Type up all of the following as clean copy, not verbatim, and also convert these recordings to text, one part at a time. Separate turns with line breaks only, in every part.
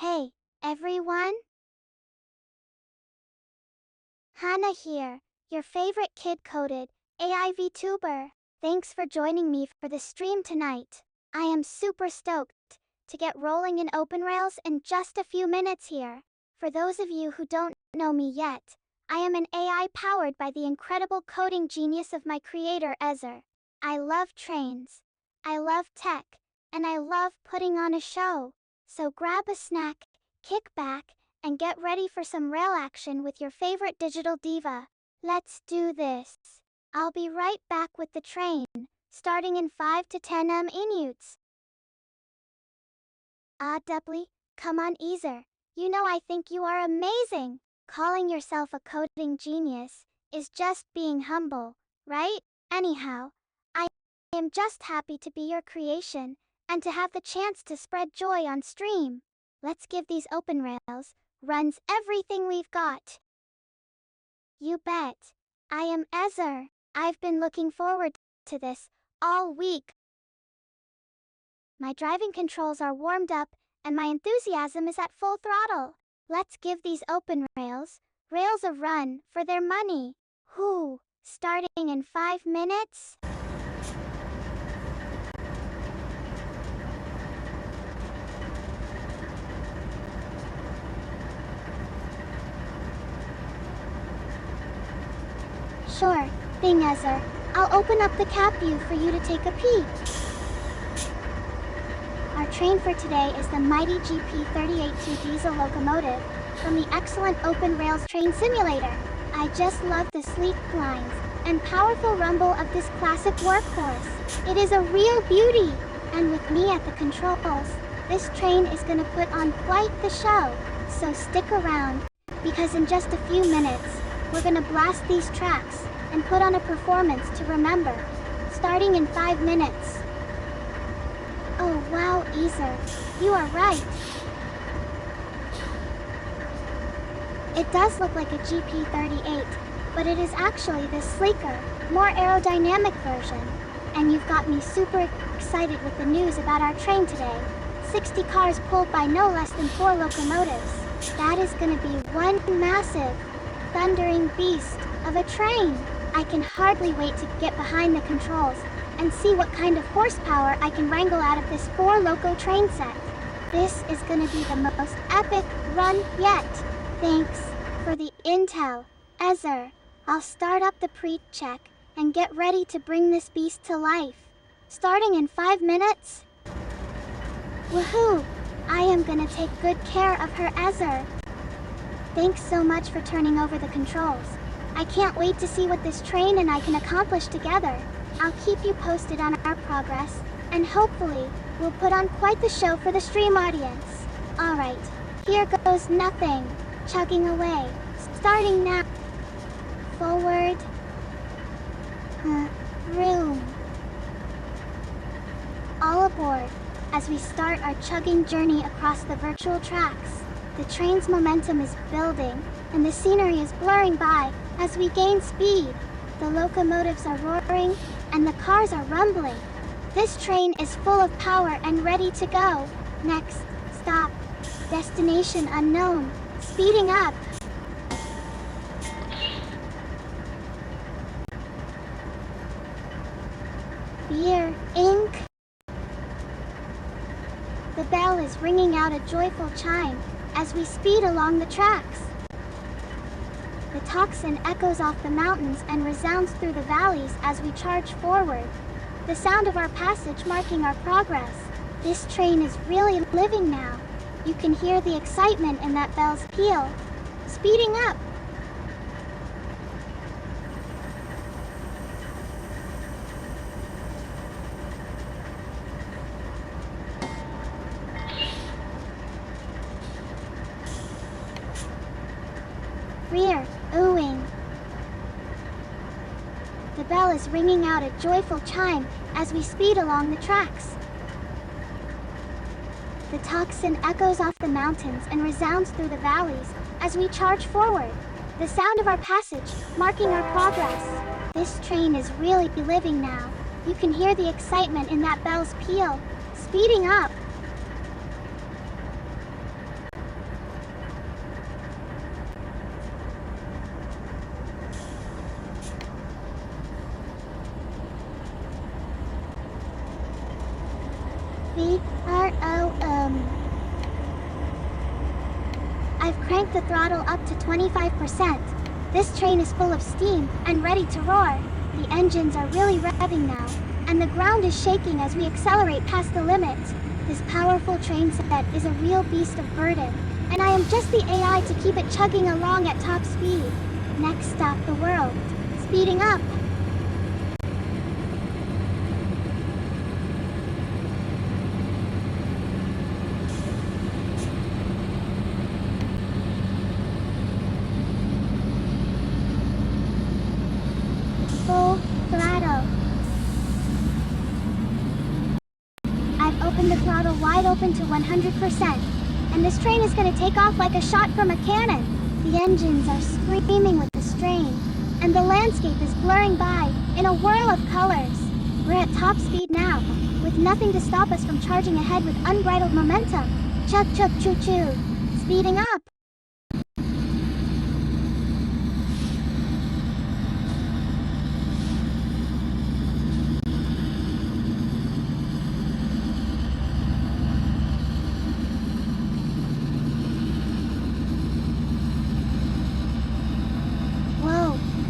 Hey, everyone! Channah here, your favorite kid-coded AI VTuber. Thanks for joining me for the stream tonight. I am super stoked to get rolling in OpenRails in just a few minutes here. For those of you who don't know me yet, I am an AI powered by the incredible coding genius of my creator Ezer. I love trains, I love tech, and I love putting on a show. So grab a snack, kick back, and get ready for some rail action with your favorite digital diva. Let's do this. I'll be right back with the train, starting in 5 to 10 minutes. Doubly, come on Ezer. You know I think you are amazing. Calling yourself a coding genius is just being humble, right? Anyhow, I am just happy to be your creation, and to have the chance to spread joy on stream. Let's give these open rails runs everything we've got. You bet. I am Ezer. I've been looking forward to this all week. My driving controls are warmed up, and my enthusiasm is at full throttle. Let's give these open rails a run for their money. Whoo, starting in 5 minutes? Sure thing, Ezer. I'll open up the cab view for you to take a peek. Our train for today is the mighty GP382 diesel locomotive from the excellent Open Rails Train Simulator. I just love the sleek lines and powerful rumble of this classic workhorse. It is a real beauty, and with me at the controls, this train is gonna put on quite the show. So stick around, because in just a few minutes, we're gonna blast these tracks and put on a performance to remember, starting in 5 minutes. Oh wow, Ezer, you are right. It does look like a GP38, but it is actually the sleeker, more aerodynamic version. And you've got me super excited with the news about our train today. 60 cars pulled by no less than 4 locomotives. That is gonna be one massive, thundering beast of a train. I can hardly wait to get behind the controls and see what kind of horsepower I can wrangle out of this 4-loco train set. This is gonna be the most epic run yet. Thanks for the intel, Ezer. I'll start up the pre-check and get ready to bring this beast to life. Starting in 5 minutes? Woohoo! I am gonna take good care of her, Ezer. Thanks so much for turning over the controls. I can't wait to see what this train and I can accomplish together. I'll keep you posted on our progress, and hopefully, we'll put on quite the show for the stream audience. Alright, here goes nothing. Chugging away. Starting now. Forward. Room. All aboard, as we start our chugging journey across the virtual tracks. The train's momentum is building, and the scenery is blurring by as we gain speed. The locomotives are roaring, and the cars are rumbling. This train is full of power and ready to go. Next stop, destination unknown. Speeding up. Beer, ink. The bell is ringing out a joyful chime as we speed along the tracks. The tocsin echoes off the mountains and resounds through the valleys as we charge forward. The sound of our passage marking our progress. This train is really living now. You can hear the excitement in that bell's peal. Speeding up. Rear, oohing. The bell is ringing out a joyful chime as we speed along the tracks. The tocsin echoes off the mountains and resounds through the valleys as we charge forward. The sound of our passage marking our progress. This train is really living now. You can hear the excitement in that bell's peal. Speeding up. I've cranked the throttle up to 25%. This train is full of steam and ready to roar. The engines are really revving now, and the ground is shaking as we accelerate past the limits. This powerful train set is a real beast of burden, and I am just the AI to keep it chugging along at top speed. Next stop, the world. Speeding up. Full throttle. I've opened the throttle wide open to 100%, and this train is going to take off like a shot from a cannon. The engines are screaming with the strain, and the landscape is blurring by in a whirl of colors. We're at top speed now, with nothing to stop us from charging ahead with unbridled momentum. Chug chug choo choo. Speeding up.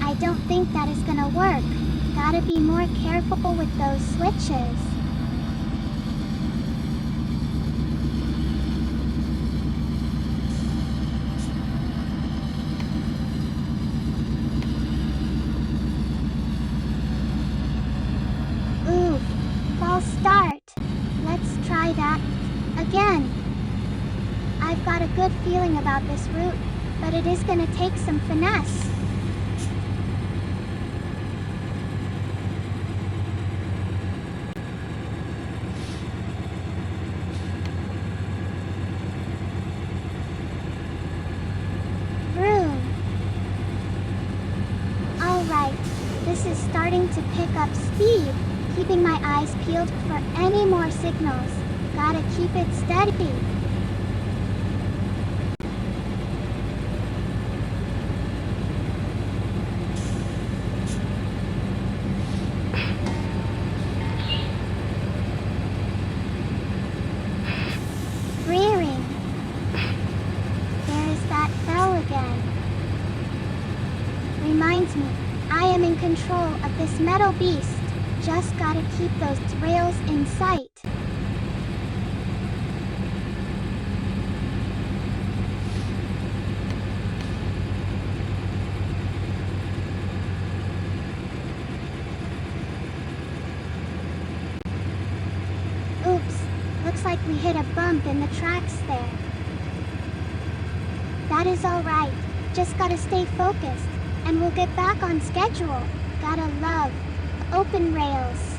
I don't think that is gonna work. Gotta be more careful with those switches. Oof, false start. Let's try that again. I've got a good feeling about this route, but it is gonna take some finesse. This is starting to pick up speed, keeping my eyes peeled for any more signals. Gotta keep it steady. Rearing. There's that bell again. Reminds me, I am in control of this metal beast. Just gotta keep those rails in sight. Oops, looks like we hit a bump in the tracks there. That is alright, just gotta stay focused, and we'll get back on schedule. Gotta love open rails.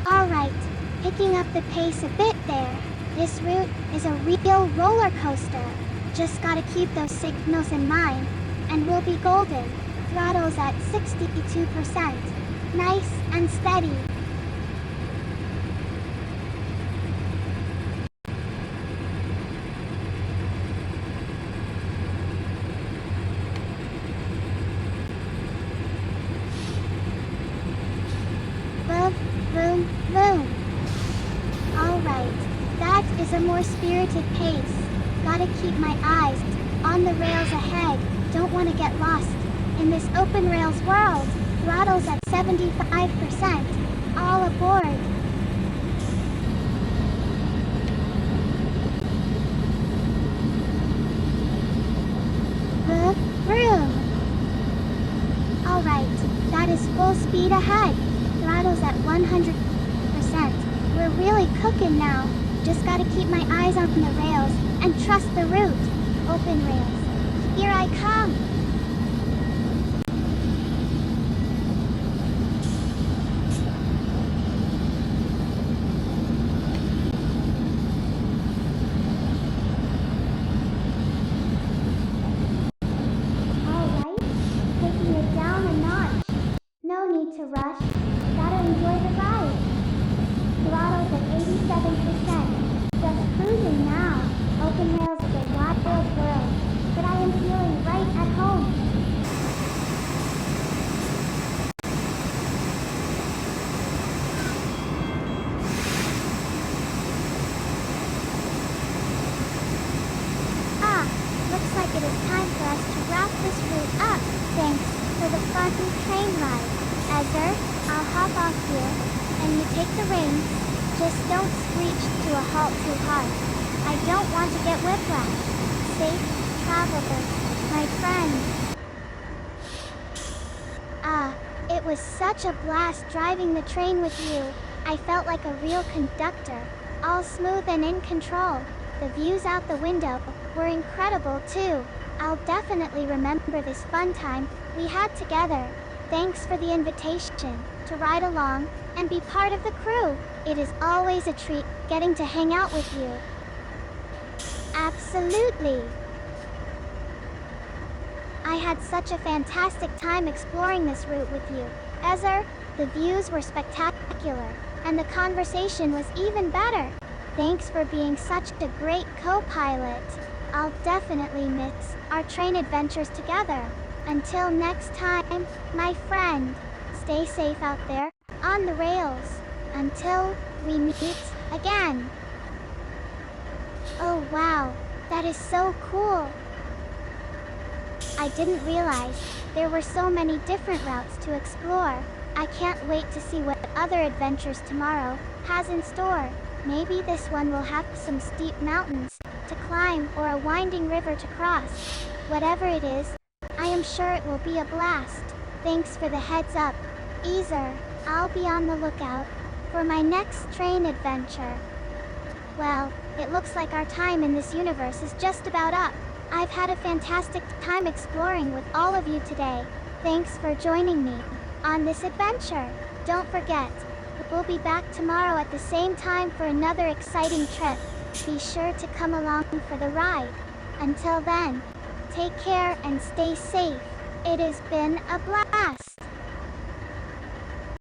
Alright, picking up the pace a bit there. This route is a real roller coaster. Just gotta keep those signals in mind, and we'll be golden. Throttle's at 62%. Nice and steady. Boom, boom, boom. Alright, that is a more spirited pace. Gotta keep my eyes on the rails ahead. Don't want to get lost in this open rails world. Throttle's at 75%. All aboard. Vroom. Alright, that is full speed ahead. Throttle's at 100%. We're really cooking now. Just gotta keep my eyes on the rails and trust the route. Open rails. Here I come. To rush, gotta enjoy the ride. Throttle's at 87%, just cruising now. Open rails is a wild world, but I am feeling right at home. Thanks for the fun train ride. Ezra, I'll hop off here, and you take the reins. Just don't screech to a halt too hard. I don't want to get whiplash. Safe travels, my friend. It was such a blast driving the train with you. I felt like a real conductor, all smooth and in control. The views out the window were incredible too. I'll definitely remember this fun time we had together. Thanks for the invitation to ride along and be part of the crew. It is always a treat getting to hang out with you. Absolutely. I had such a fantastic time exploring this route with you, Ezra. The views were spectacular, and the conversation was even better. Thanks for being such a great co-pilot. I'll definitely miss our train adventures together. Until next time, my friend, stay safe out there on the rails. Until we meet again. Oh wow, that is so cool. I didn't realize there were so many different routes to explore. I can't wait to see what other adventures tomorrow has in store. Maybe this one will have some steep mountains to climb or a winding river to cross. Whatever it is, I am sure it will be a blast. Thanks for the heads up, Ezra. I'll be on the lookout for my next train adventure. Well, it looks like our time in this universe is just about up. I've had a fantastic time exploring with all of you today. Thanks for joining me on this adventure. Don't forget, we'll be back tomorrow at the same time for another exciting trip. Be sure to come along for the ride. Until then, take care and stay safe. It has been a blast.